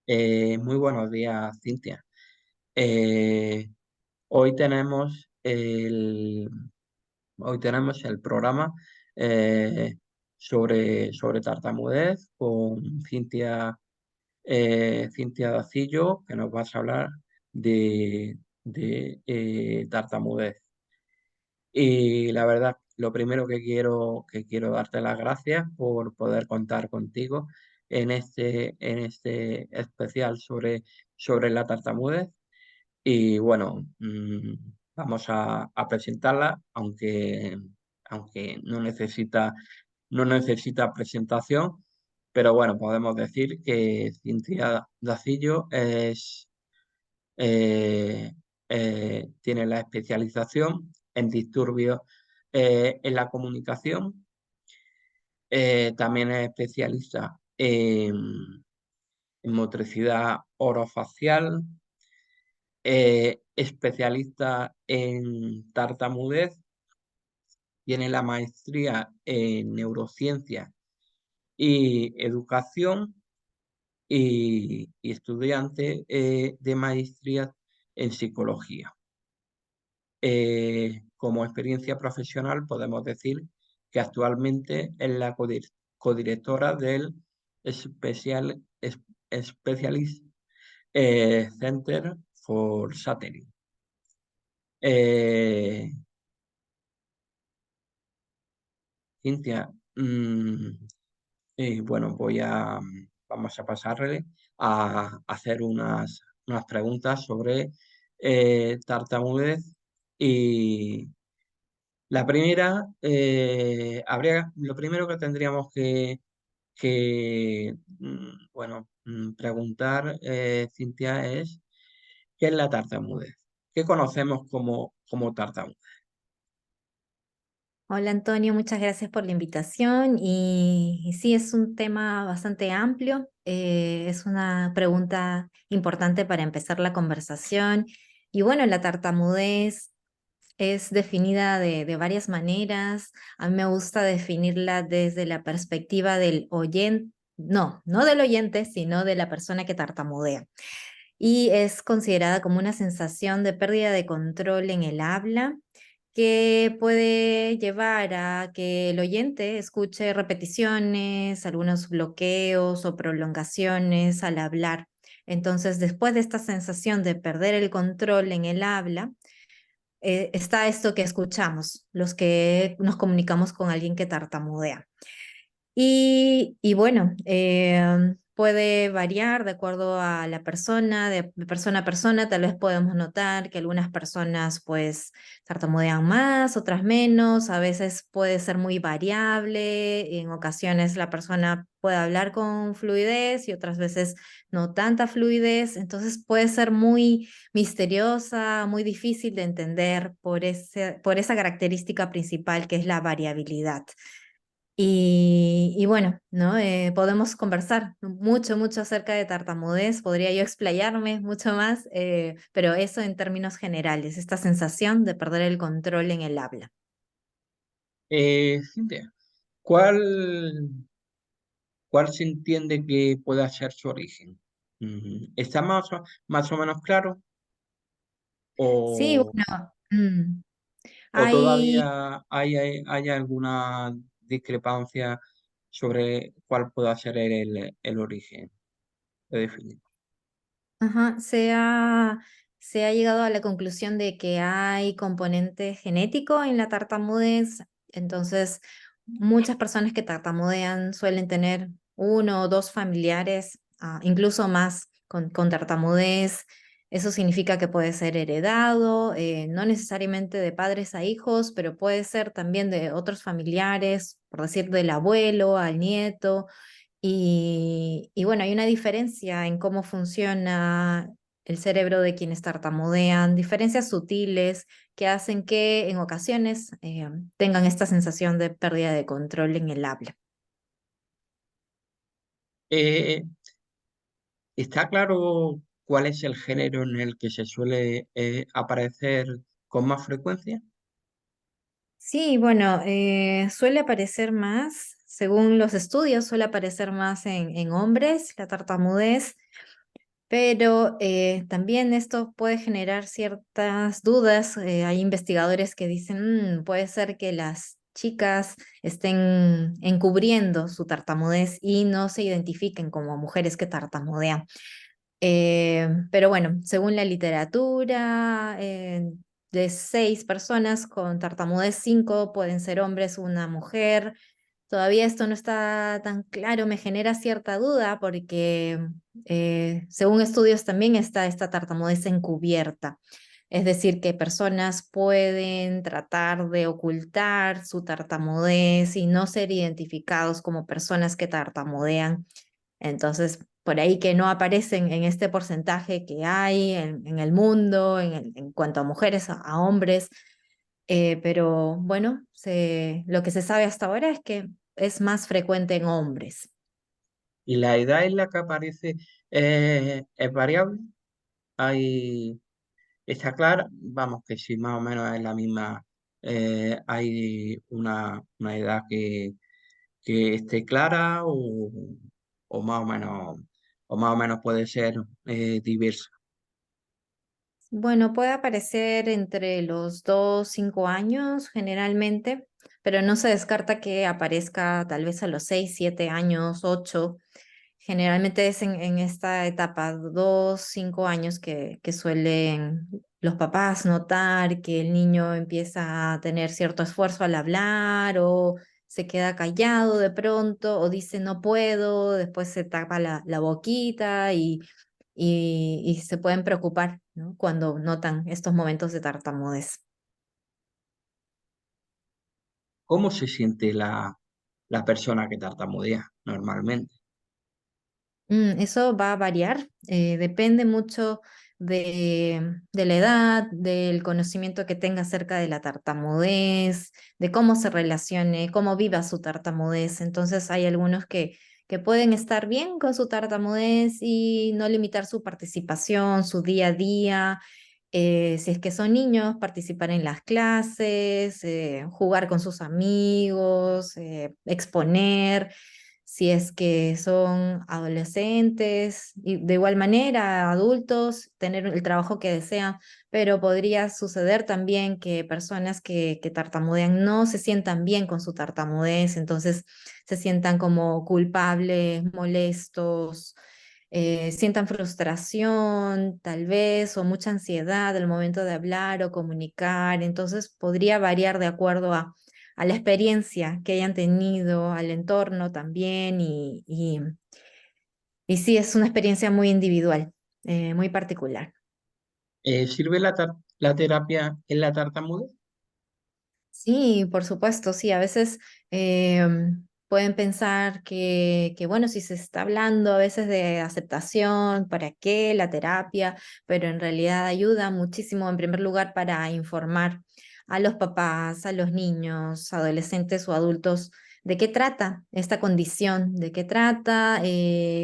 Muy buenos días, Cintia. Eh, hoy tenemos el, hoy tenemos el programa eh, sobre tartamudez con Cintia Dacillo, que nos va a hablar de tartamudez. Y la verdad, lo primero que quiero darte las gracias por poder contar contigo en este especial sobre la tartamudez. Y bueno, vamos a presentarla, aunque no necesita presentación, pero bueno, podemos decir que Cintia Dacillo eh, tiene la especialización en disturbios en la comunicación. También es especialista en motricidad orofacial, especialista en tartamudez, tiene la maestría en neurociencia y educación y estudiante de maestría en psicología. Como experiencia profesional podemos decir que actualmente es la codirectora del Special, Specialist Center for Satellite. Eh, Cintia, bueno, vamos a pasarle a hacer unas preguntas sobre tartamudez. Y la primera, lo primero que tendríamos que preguntar, Cintia, es ¿qué es la tartamudez? ¿Qué conocemos como tartamudez? Hola Antonio, muchas gracias por la invitación y sí, es un tema bastante amplio, es una pregunta importante para empezar la conversación y bueno, la tartamudez es definida de varias maneras. A mí me gusta definirla desde la perspectiva del oyente, no del oyente, sino de la persona que tartamudea. Y es considerada como una sensación de pérdida de control en el habla que puede llevar a que el oyente escuche repeticiones, algunos bloqueos o prolongaciones al hablar. Entonces, después de esta sensación de perder el control en el habla, está esto que escuchamos, los que nos comunicamos con alguien que tartamudea. Y bueno, puede variar de acuerdo a la persona, de persona a persona. Tal vez podemos notar que algunas personas pues tartamudean más, otras menos. A veces puede ser muy variable. En ocasiones la persona puede hablar con fluidez y otras veces no tanta fluidez. Entonces puede ser muy misteriosa, muy difícil de entender por esa característica principal que es la variabilidad. Y bueno, ¿no? Podemos conversar mucho acerca de tartamudez, podría yo explayarme mucho más, pero eso en términos generales, esta sensación de perder el control en el habla. Cintia, ¿cuál, ¿cuál se entiende que pueda ser su origen? ¿Está más o menos claro? Sí, ¿O, bueno, o hay, todavía hay alguna discrepancia sobre cuál pueda ser el origen de definir? ajá, se ha llegado a la conclusión de que hay componente genético en la tartamudez, entonces muchas personas que tartamudean suelen tener uno o dos familiares, incluso más, con tartamudez. Eso significa que puede ser heredado, no necesariamente de padres a hijos, pero puede ser también de otros familiares, por decir del abuelo al nieto. Y bueno, hay una diferencia en cómo funciona el cerebro de quienes tartamudean, diferencias sutiles que hacen que en ocasiones tengan esta sensación de pérdida de control en el habla. Eh, ¿Está claro cuál es el género en el que se suele aparecer con más frecuencia? Sí, bueno, suele aparecer más, según los estudios, suele aparecer más en hombres, la tartamudez. Pero también esto puede generar ciertas dudas. Hay investigadores que dicen, puede ser que las chicas estén encubriendo su tartamudez y no se identifiquen como mujeres que tartamudean. Pero bueno, según la literatura, de 6 personas con tartamudez, 5 pueden ser hombres, una mujer. Todavía esto no está tan claro, me genera cierta duda porque según estudios también está esta tartamudez encubierta. Es decir, que personas pueden tratar de ocultar su tartamudez y no ser identificados como personas que tartamudean. Entonces, por ahí que no aparecen en este porcentaje que hay en el mundo, en cuanto a mujeres, a hombres, pero bueno, lo que se sabe hasta ahora es que es más frecuente en hombres. ¿Y la edad en la que aparece es variable? Hay, está clara, vamos, que si más o menos es la misma, hay una edad que esté clara o más o menos, o más o menos puede ser diversa. Bueno, puede aparecer entre los 2, 5 años generalmente, pero no se descarta que aparezca tal vez a los 6, 7 años, 8. Generalmente es en esta etapa, 2, 5 años, que suelen los papás notar que el niño empieza a tener cierto esfuerzo al hablar o se queda callado de pronto o dice no puedo, después se tapa la boquita y se pueden preocupar, ¿no? Cuando notan estos momentos de tartamudez. ¿Cómo se siente la persona que tartamudea normalmente? Eso va a variar, depende mucho de la edad, del conocimiento que tenga acerca de la tartamudez, de cómo se relacione, cómo viva su tartamudez. Entonces hay algunos que pueden estar bien con su tartamudez y no limitar su participación, su día a día. Si es que son niños, participar en las clases, jugar con sus amigos, exponer. Si es que son adolescentes, y de igual manera adultos, tener el trabajo que desean, pero podría suceder también que personas que tartamudean no se sientan bien con su tartamudez, entonces se sientan como culpables, molestos, sientan frustración tal vez o mucha ansiedad al momento de hablar o comunicar, entonces podría variar de acuerdo a la experiencia que hayan tenido, al entorno también y sí, es una experiencia muy individual, muy particular. ¿Sirve la terapia en la tartamudez? Sí, por supuesto, sí, a veces pueden pensar bueno, si se está hablando a veces de aceptación, ¿para qué la terapia? Pero en realidad ayuda muchísimo, en primer lugar, para informar a los papás, a los niños, adolescentes o adultos de qué trata esta condición, de qué trata,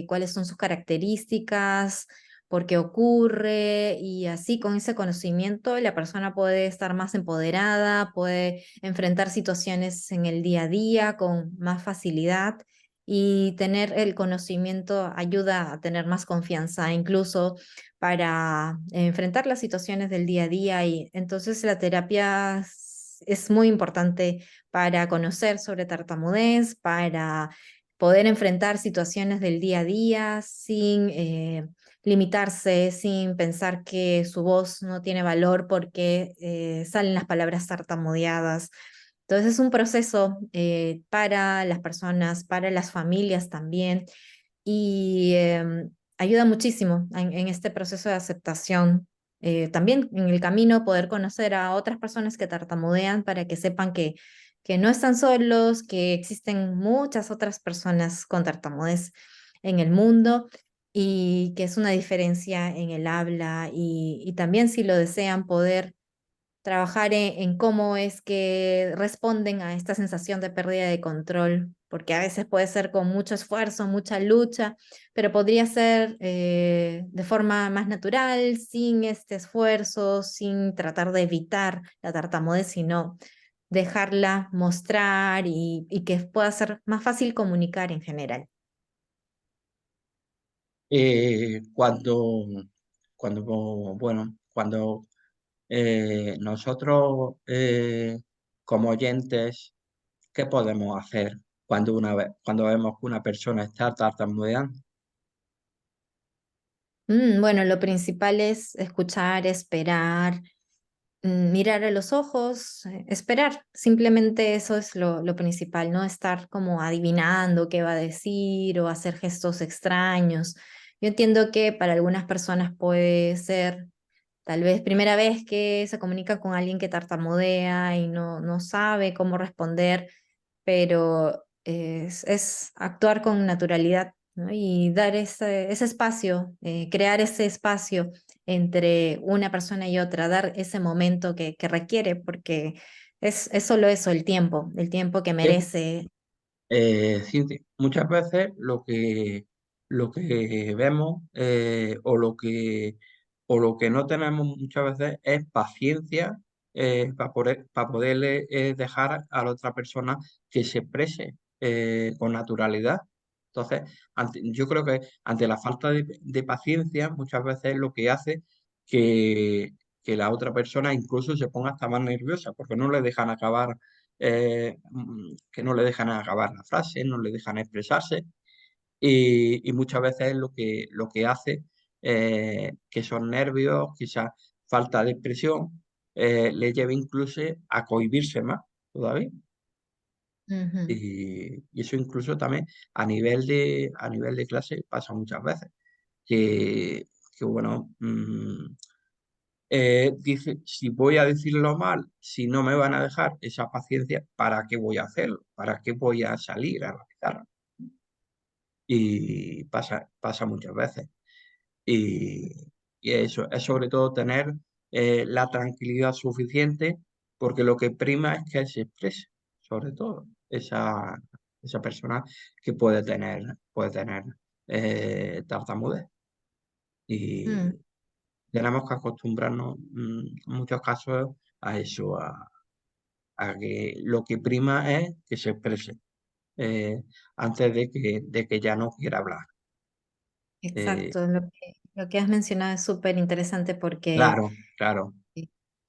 cuáles son sus características, por qué ocurre y así con ese conocimiento la persona puede estar más empoderada, puede enfrentar situaciones en el día a día con más facilidad y tener el conocimiento ayuda a tener más confianza, incluso para enfrentar las situaciones del día a día y entonces la terapia es muy importante para conocer sobre tartamudez, para poder enfrentar situaciones del día a día sin limitarse, sin pensar que su voz no tiene valor porque salen las palabras tartamudeadas. Entonces es un proceso para las personas, para las familias también, y ayuda muchísimo en este proceso de aceptación. También en el camino poder conocer a otras personas que tartamudean para que sepan que no están solos, que existen muchas otras personas con tartamudez en el mundo y que es una diferencia en el habla y también si lo desean poder trabajar en cómo es que responden a esta sensación de pérdida de control, porque a veces puede ser con mucho esfuerzo, mucha lucha, pero podría ser de forma más natural, sin este esfuerzo, sin tratar de evitar la tartamudez, sino dejarla mostrar y que pueda ser más fácil comunicar en general. Cuando, bueno, cuando nosotros como oyentes, ¿qué podemos hacer cuando vemos que una persona está tartamudeando? Bueno, lo principal es escuchar, esperar, mirar a los ojos, esperar. Simplemente eso es lo principal, no estar como adivinando qué va a decir o hacer gestos extraños. Yo entiendo que para algunas personas puede ser tal vez primera vez que se comunica con alguien que tartamudea y no sabe cómo responder, pero es actuar con naturalidad, ¿no? Y dar ese espacio, crear ese espacio entre una persona y otra, dar ese momento que requiere, porque es solo eso, el tiempo que merece. Cintia, muchas veces lo que vemos o lo que no tenemos muchas veces es paciencia para poderle dejar a la otra persona que se exprese con naturalidad. Entonces, yo creo que ante la falta de paciencia, muchas veces lo que hace que, que la otra persona incluso se ponga hasta más nerviosa porque no le dejan acabar que no le dejan acabar la frase, no le dejan expresarse y muchas veces lo que hace que esos nervios, quizás falta de expresión, le lleve incluso a cohibirse más todavía. Ujú. Y eso incluso también a nivel de clase pasa muchas veces, que bueno, dice, si voy a decirlo mal, si no me van a dejar esa paciencia, ¿para qué voy a hacerlo? ¿Para qué voy a salir a la pizarra? Y pasa muchas veces. Y, y eso es sobre todo tener la tranquilidad suficiente, porque lo que prima es que se exprese, sobre todo, esa persona que puede tener tartamudez. Mm. Y tenemos que acostumbrarnos en muchos casos a eso, a que lo que prima es que se exprese antes de que ya no quiera hablar. Eh, Exacto, lo que has mencionado es súper interesante porque claro, claro,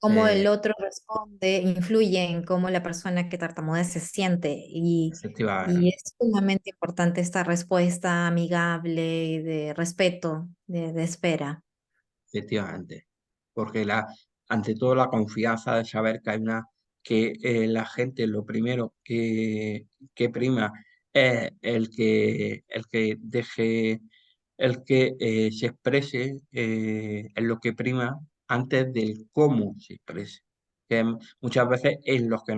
cómo el eh, otro responde influye en cómo la persona que tartamudea se siente y efectivamente, es sumamente importante esta respuesta amigable, de respeto, de espera. efectivamente. Porque ante todo la confianza de saber que hay que la gente lo primero que prima es el que deje, el que se exprese en lo que prima antes del cómo se exprese. Que muchas veces en lo que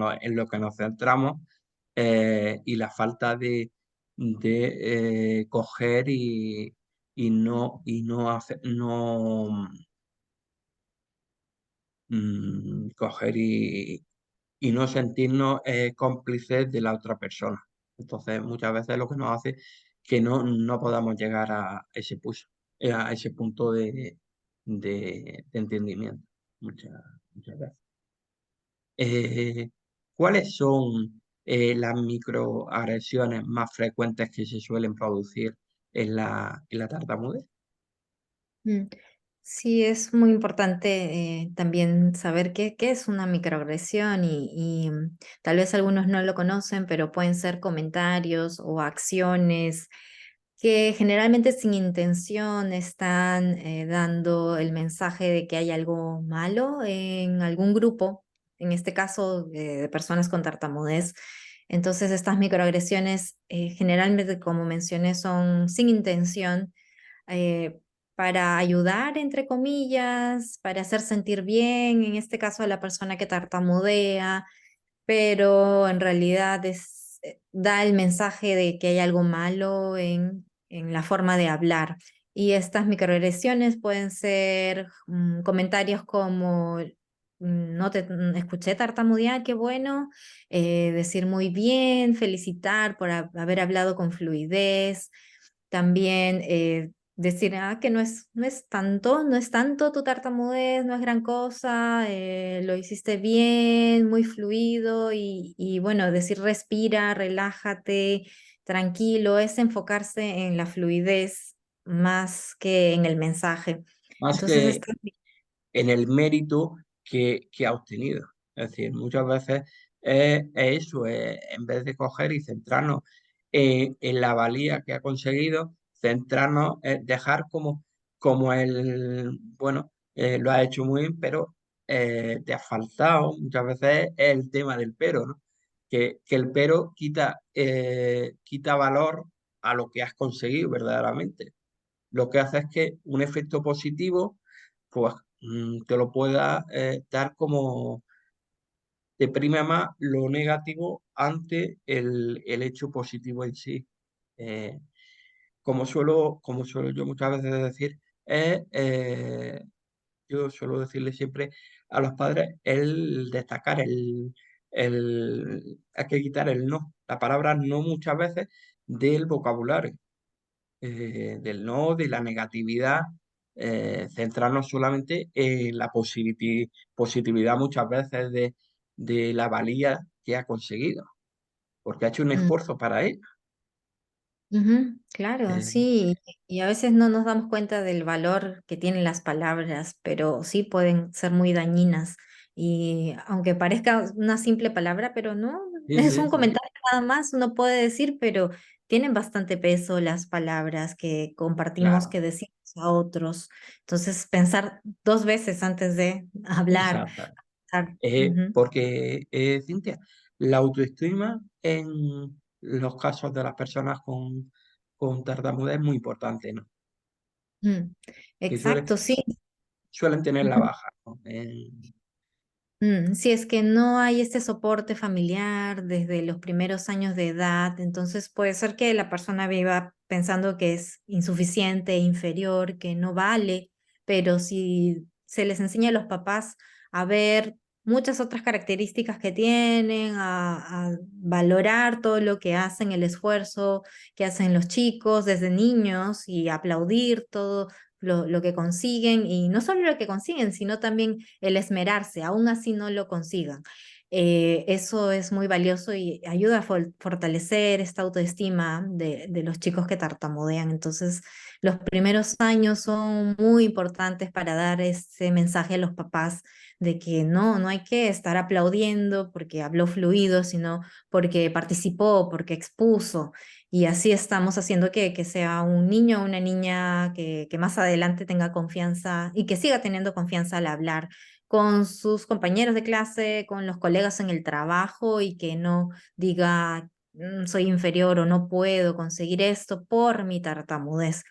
nos centramos y la falta de coger y no hacer, no coger y no sentirnos cómplices de la otra persona. Entonces, muchas veces lo que nos hace que no podamos llegar a ese punto de entendimiento. Muchas, muchas veces. Eh, ¿Cuáles son las microagresiones más frecuentes que se suelen producir en la tartamudez? Mm. Sí, es muy importante también saber qué es una microagresión y tal vez algunos no lo conocen, pero pueden ser comentarios o acciones que generalmente sin intención están dando el mensaje de que hay algo malo en algún grupo, en este caso de personas con tartamudez. Entonces, estas microagresiones generalmente, como mencioné, son sin intención, eh, para ayudar, entre comillas, para hacer sentir bien, en este caso a la persona que tartamudea, pero en realidad da el mensaje de que hay algo malo en la forma de hablar. Y estas microagresiones pueden ser comentarios como, no te escuché tartamudear, qué bueno, decir muy bien, felicitar por haber hablado con fluidez, también decir que no es tanto tu tartamudez, no es gran cosa, lo hiciste bien, muy fluido y bueno, decir respira, relájate, tranquilo, es enfocarse en la fluidez más que en el mensaje. más Entonces, que en el mérito que ha obtenido. Es decir, muchas veces es eso, en vez de coger y centrarnos en la valía que ha conseguido, centrarnos, dejar como el, bueno, lo ha hecho muy bien, pero te ha faltado, muchas veces es el tema del pero, ¿no? Que el pero quita valor a lo que has conseguido verdaderamente. Lo que hace es que un efecto positivo, pues te lo pueda dar como te prima más lo negativo ante el hecho positivo en sí. Eh, como suelo yo muchas veces decir, yo suelo decirle siempre a los padres el destacar hay que quitar el no, la palabra no muchas veces del vocabulario del no, de la negatividad, centrarnos solamente en la positividad muchas veces de la valía que ha conseguido, porque ha hecho un mm, esfuerzo para ello. ujú, claro, Eh, sí, y a veces no nos damos cuenta del valor que tienen las palabras, pero sí pueden ser muy dañinas. Y aunque parezca una simple palabra, pero no, sí, es sí, un sí, comentario nada más, uno puede decir, pero tienen bastante peso las palabras que compartimos, claro, que decimos a otros. Entonces, pensar dos veces antes de hablar. exacto. Ujú, Porque, Cintia, la autoestima en los casos de las personas con tartamudez es muy importante, ¿no? mm, Que exacto, sí. suelen tenerla baja, ¿no? Si es que no hay este soporte familiar desde los primeros años de edad, entonces puede ser que la persona viva pensando que es insuficiente, inferior, que no vale, pero si se les enseña a los papás a ver muchas otras características que tienen, a valorar todo lo que hacen, el esfuerzo que hacen los chicos desde niños y aplaudir todo lo que consiguen, y no solo lo que consiguen, sino también el esmerarse, aún así no lo consigan. Eso es muy valioso y ayuda a fortalecer esta autoestima de los chicos que tartamudean. Entonces, los primeros años son muy importantes para dar ese mensaje a los papás de que no hay que estar aplaudiendo porque habló fluido, sino porque participó, porque expuso. Y así estamos haciendo que sea un niño o una niña que más adelante tenga confianza y que siga teniendo confianza al hablar con sus compañeros de clase, con los colegas en el trabajo, y que no diga soy inferior o no puedo conseguir esto por mi tartamudez.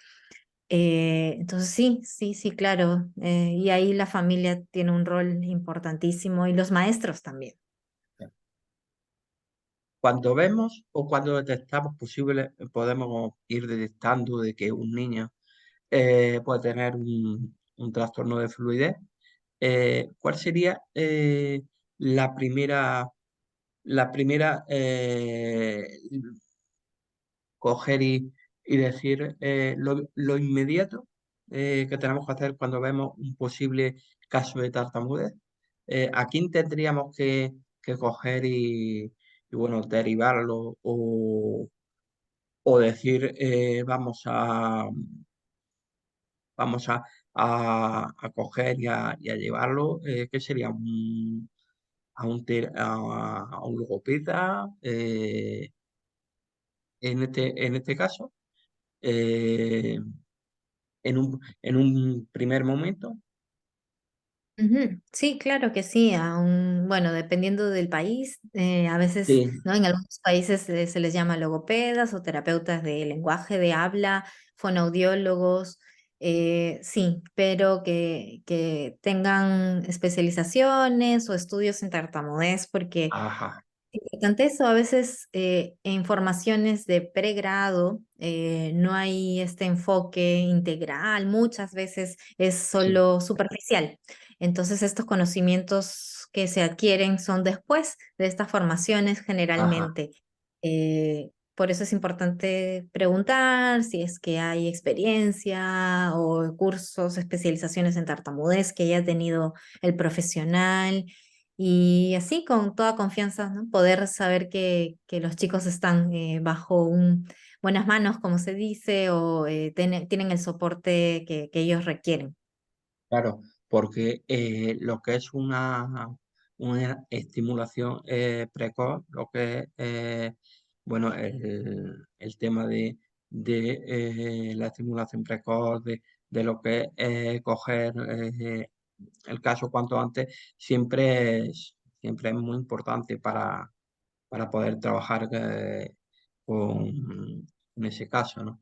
Entonces sí, sí, sí, claro. Y ahí la familia tiene un rol importantísimo y los maestros también. Cuando vemos o cuando detectamos posibles, podemos ir detectando de que un niño puede tener un trastorno de fluidez. ¿Cuál sería la primera coger y decir lo inmediato que tenemos que hacer cuando vemos un posible caso de tartamudez? ¿A quién tendríamos que coger bueno, derivarlo o decir vamos a coger y a llevarlo? ¿Qué sería? A un logopeda en este caso, eh, en un primer momento. Ujú, sí, claro que sí. Bueno, dependiendo del país, a veces, Sí, ¿no? En algunos países se les llama logopedas o terapeutas de lenguaje de habla, fonoaudiólogos, sí, pero que tengan especializaciones o estudios en tartamudez, porque ajá, importante eso, a veces en formaciones de pregrado no hay este enfoque integral, muchas veces es sí, solo superficial. Entonces estos conocimientos que se adquieren son después de estas formaciones ajá, generalmente. Por eso es importante preguntar si es que hay experiencia o cursos, especializaciones en tartamudez que haya tenido el profesional, y así con toda confianza, ¿no? Poder saber que los chicos están bajo un buenas manos, como se dice, o tienen el soporte que ellos requieren. Claro, porque lo que es una estimulación precoz, lo que es, bueno, el tema de la estimulación precoz, de lo que es coger el caso cuanto antes, siempre es muy importante para poder trabajar con ese caso, ¿no?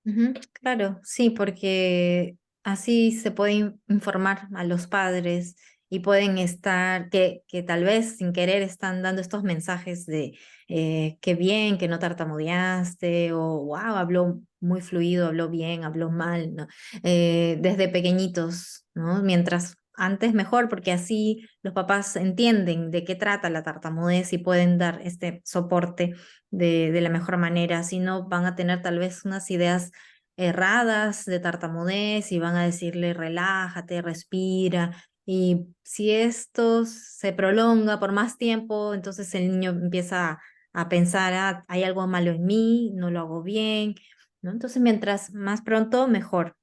Ujú, claro, sí, porque así se puede informar a los padres y pueden estar, que tal vez sin querer están dando estos mensajes de qué bien, que no tartamudeaste, o wow, habló muy fluido, habló bien, habló mal, ¿no? Desde pequeñitos, ¿no? Mientras antes mejor, porque así los papás entienden de qué trata la tartamudez y pueden dar este soporte de la mejor manera, si no van a tener tal vez unas ideas erradas de tartamudez y van a decirle relájate, respira. Y si esto se prolonga por más tiempo, entonces el niño empieza a pensar, ah, hay algo malo en mí, no lo hago bien, ¿no? Entonces, mientras más pronto, mejor.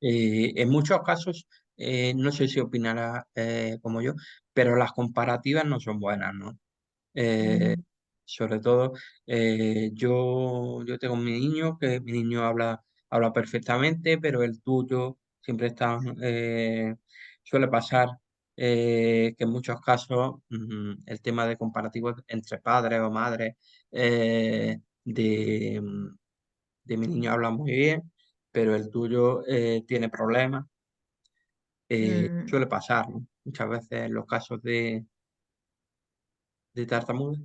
En muchos casos, no sé si opinará como yo, pero las comparativas no son buenas, ¿no? Eh, Mm, Sobre todo, yo tengo mi niño, que mi niño habla perfectamente, pero el tuyo siempre está, suele pasar que en muchos casos el tema de comparativos entre padres o madres de mi niño habla muy bien, pero el tuyo tiene problemas. mm. Suele pasar, ¿no? Muchas veces en los casos de tartamudez.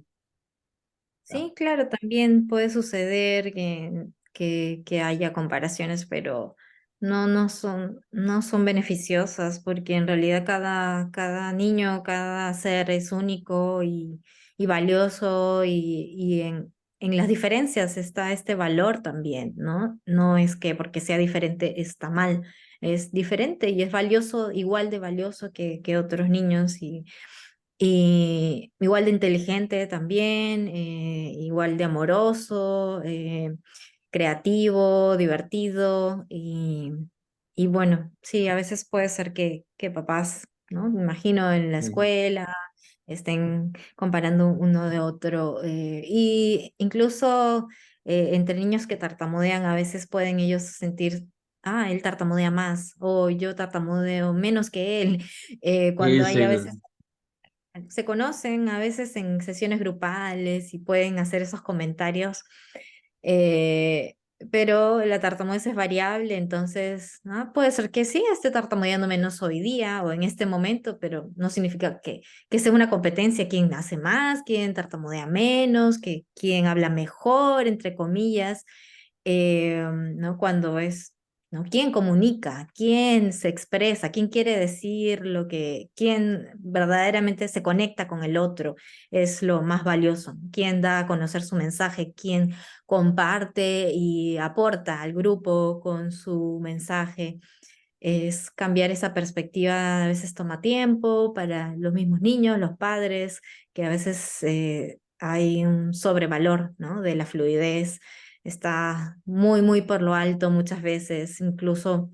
Claro. Sí, claro, también puede suceder que haya comparaciones, pero no son beneficiosas porque en realidad cada niño, cada ser es único y valioso en las diferencias está este valor también, ¿no? No es que porque sea diferente está mal, es diferente y es valioso, igual de valioso que otros niños y igual de inteligente también, igual de amoroso, creativo, divertido y bueno, sí, a veces puede ser que papás, ¿no? Me imagino en la Sí, escuela estén comparando uno de otro y incluso entre niños que tartamudean a veces pueden ellos sentir, ah, él tartamudea más o yo tartamudeo menos que él, sí, cuando hay sí, a veces se conocen a veces en sesiones grupales y pueden hacer esos comentarios, eh, pero la tartamudez es variable, entonces puede ser que sí, esté tartamudeando menos hoy día o en este momento, pero no significa que sea una competencia, quién hace más, quién tartamudea menos, que quién habla mejor, entre comillas, ¿no? Cuando es, ¿no? ¿Quién comunica? ¿Quién se expresa? ¿Quién quiere decir lo que, quién verdaderamente se conecta con el otro? Es lo más valioso. ¿Quién da a conocer su mensaje? ¿Quién comparte y aporta al grupo con su mensaje? Es cambiar esa perspectiva, a veces toma tiempo para los mismos niños, los padres, que a veces hay un sobrevalor, ¿no? De la fluidez, está muy por lo alto muchas veces, incluso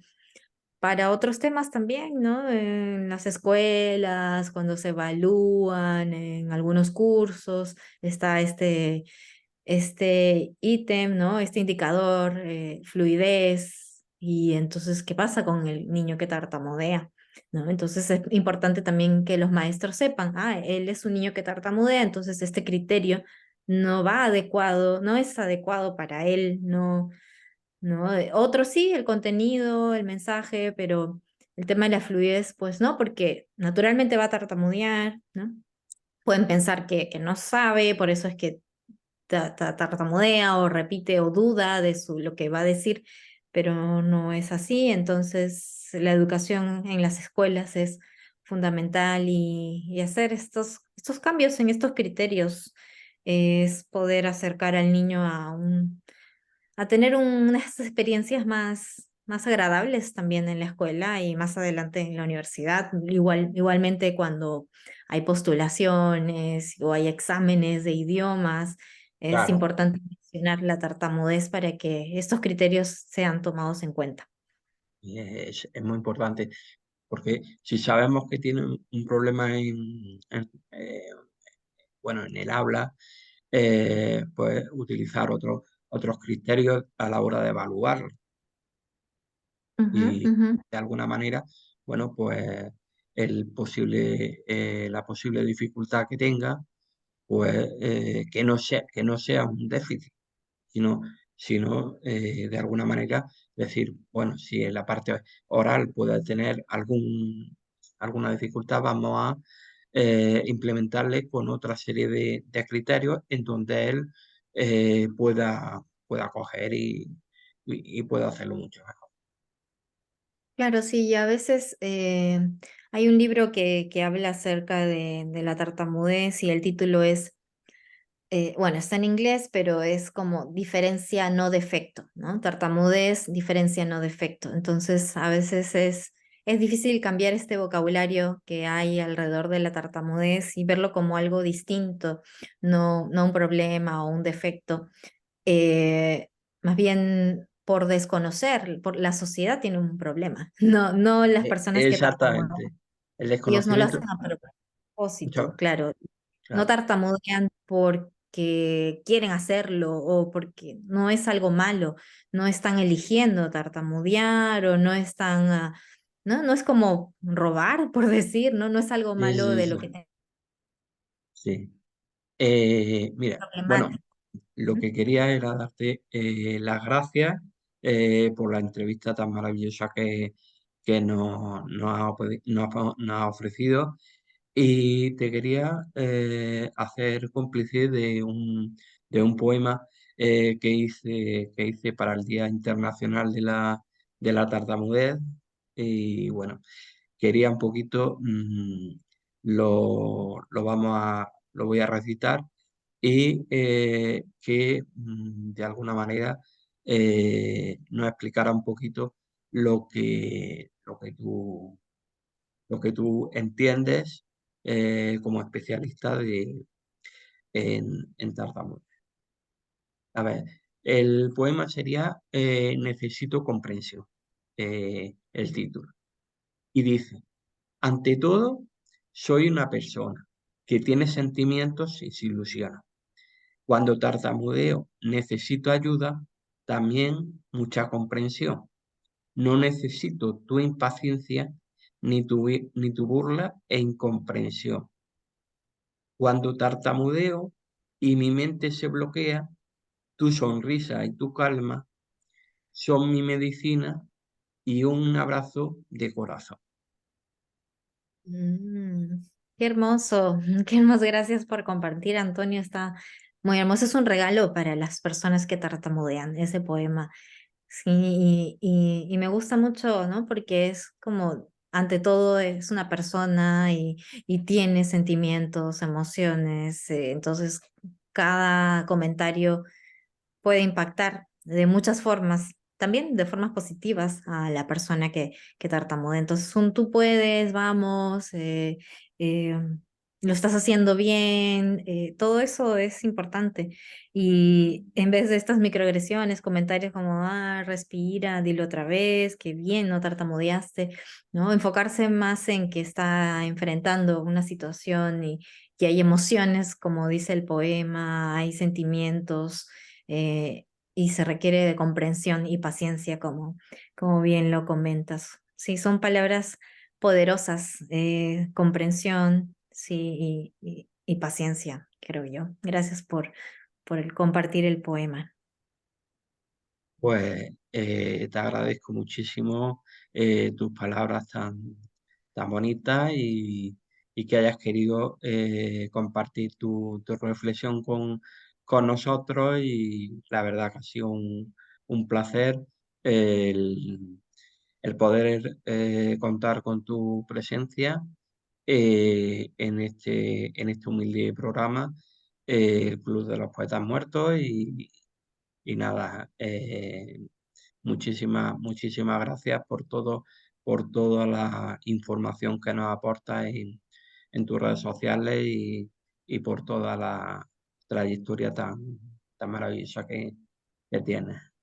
para otros temas también, ¿no? En las escuelas, cuando se evalúan, en algunos cursos, está este ítem, ¿no? Este indicador, fluidez, y entonces, ¿qué pasa con el niño que tartamudea? ¿No? Entonces es importante también que los maestros sepan, ah, él es un niño que tartamudea, entonces este criterio no va adecuado, no es adecuado para él, no. Otro sí, el contenido, el mensaje, pero el tema de la fluidez, pues no, porque naturalmente va a tartamudear, ¿no? Pueden pensar que no sabe, por eso es que tartamudea o repite o duda de lo que va a decir, pero no es así. Entonces, la educación en las escuelas es fundamental y hacer estos cambios en estos criterios es poder acercar al niño a tener unas experiencias más agradables también en la escuela y más adelante en la universidad. Igualmente cuando hay postulaciones o hay exámenes de idiomas, es claro. importante gestionar la tartamudez para que estos criterios sean tomados en cuenta. Y es muy importante, porque si sabemos que tiene un problema bueno, en el habla, pues utilizar otros criterios a la hora de evaluarlo. Ujú, Y ujú. de alguna manera, bueno, pues la posible dificultad que tenga, pues que no sea un déficit, sino, sino de alguna manera decir, bueno, si en la parte oral puede tener alguna dificultad, vamos a implementarle con otra serie de criterios en donde él pueda coger y pueda hacerlo mucho mejor. Claro, sí, y a veces hay un libro que habla acerca de la tartamudez y el título es, bueno, está en inglés, pero es como diferencia no defecto, ¿no? Tartamudez, diferencia no defecto. Entonces, a veces es difícil cambiar este vocabulario que hay alrededor de la tartamudez y verlo como algo distinto, no un problema o un defecto. Más bien por desconocer, por la sociedad tiene un problema, no las personas que tartamudean. Exactamente. El Ellos no lo hacen desconocimiento, a muchas, propósito, claro. No claro, tartamudean porque quieren hacerlo o porque no es algo malo, no están eligiendo tartamudear o no están, no es como robar, por decir, no es algo sí, malo sí, de lo que sí, tenga sí. Mira, bueno, problemática. lo que quería era darte las gracias por la entrevista tan maravillosa que nos ha ofrecido. Y te quería hacer cómplice de un poema que hice para el Día Internacional de la Tartamudez. Y bueno, quería un poquito, lo voy a recitar y de alguna manera nos explicara un poquito lo que, lo que tú lo que tú entiendes como especialista en tartamudez. A ver, el poema sería Necesito comprensión, el título. Y dice, ante todo, soy una persona que tiene sentimientos y se ilusiona. Cuando tartamudeo necesito ayuda, también mucha comprensión. No necesito tu impaciencia ni tu burla e incomprensión. Cuando tartamudeo y mi mente se bloquea, tu sonrisa y tu calma son mi medicina y un abrazo de corazón. Mm, qué hermoso, qué hermoso. Gracias por compartir, Antonio. Está muy hermoso. Es un regalo para las personas que tartamudean ese poema. Sí, y me gusta mucho, ¿no? Porque es como, ante todo, es una persona y tiene sentimientos, emociones. Entonces, cada comentario puede impactar de muchas formas, también de formas positivas a la persona que tartamudea. Entonces, un tú puedes, vamos, eh, lo estás haciendo bien, todo eso es importante. Y en vez de estas microagresiones, comentarios como, respira, dilo otra vez, qué bien, no tartamudeaste, ¿no? Enfocarse más en que está enfrentando una situación y hay emociones, como dice el poema, hay sentimientos eh, y se requiere de comprensión y paciencia, como bien lo comentas. Sí, son palabras poderosas, comprensión, sí, y paciencia, creo yo. Gracias por el compartir el poema. Pues te agradezco muchísimo tus palabras tan bonitas y que hayas querido compartir tu reflexión con nosotros y la verdad que ha sido un placer el, el poder contar con tu presencia en este humilde programa, el Club de los Poetas Muertos y nada, muchísimas gracias por toda la información que nos aportas en tus redes sociales y por toda la trayectoria tan maravillosa que tienes.